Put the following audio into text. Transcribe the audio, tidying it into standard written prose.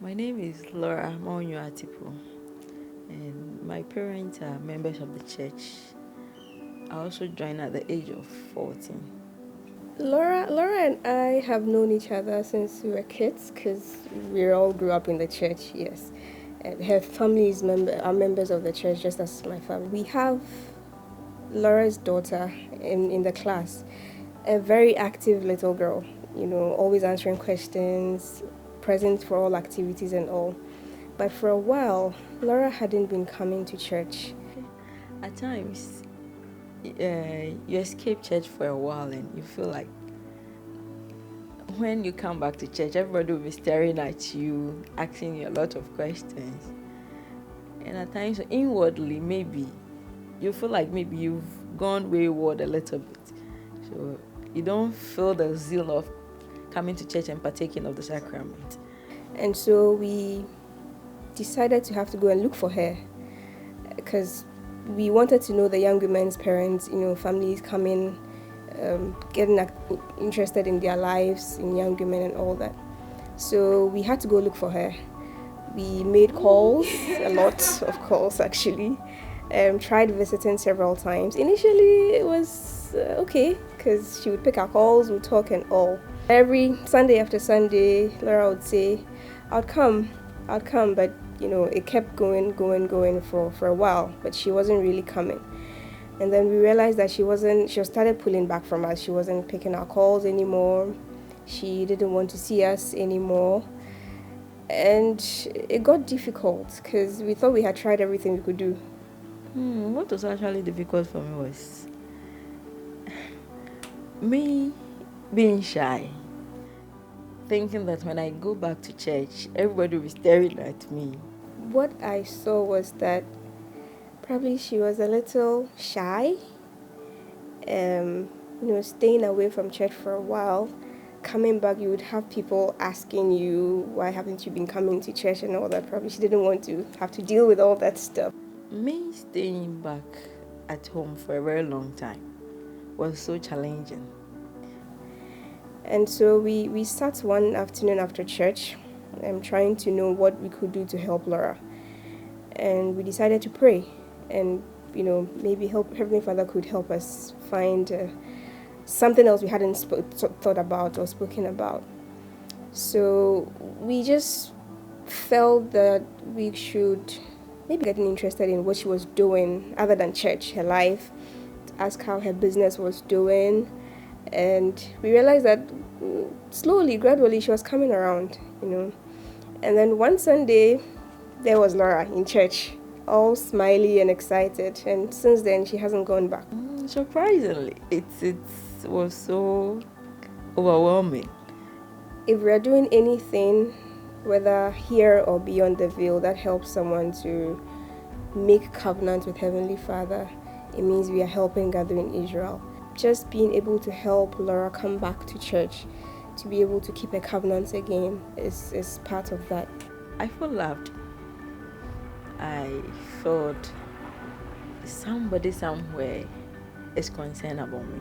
My name is Laura Maunyo Atipu, and my parents are members of the church. I also joined at the age of 14. Laura and I have known each other since we were kids because we all grew up in the church. Yes, and her family are members of the church, just as my family. We have Laura's daughter in the class, a very active little girl. Always answering questions, present for all activities and all. But for a while, Laura hadn't been coming to church. At times, you escape church for a while and you feel like when you come back to church, everybody will be staring at you, asking you a lot of questions. And at times, inwardly, maybe you feel like maybe you've gone wayward a little bit. So you don't feel the zeal of coming to church and partaking of the sacrament. And so we decided to have to go and look for her because we wanted to know the young women's parents, families coming, getting interested in their lives, in young women and all that. So we had to go look for her. We made calls, a lot of calls actually. Tried visiting several times. Initially, it was okay because she would pick our calls, we'd talk and all. Every Sunday after Sunday, Laura would say, I'll come, but it kept going for a while, but she wasn't really coming. And then we realized that she started pulling back from us. She wasn't picking our calls anymore. She didn't want to see us anymore. And it got difficult because we thought we had tried everything we could do. What was actually difficult for me was me being shy, thinking that when I go back to church, everybody will be staring at me. What I saw was that probably she was a little shy, staying away from church for a while. Coming back, you would have people asking you, why haven't you been coming to church and all that. Probably she didn't want to have to deal with all that stuff. Me staying back at home for a very long time was so challenging. And so we sat one afternoon after church, trying to know what we could do to help Laura. And we decided to pray and, maybe Heavenly Father could help us find something else we hadn't thought about or spoken about. So we just felt that we should maybe getting interested in what she was doing other than church, her life, to ask how her business was doing. And we realized that slowly, gradually, she was coming around, And then one Sunday, there was Laura in church, all smiley and excited. And since then, she hasn't gone back. Surprisingly, it was so overwhelming. If we are doing anything, whether here or beyond the veil, that helps someone to make covenant with Heavenly Father, it means we are helping Gathering Israel. Just being able to help Laura come back to church, to be able to keep a covenant again, is part of that. I felt loved. I thought somebody somewhere is concerned about me.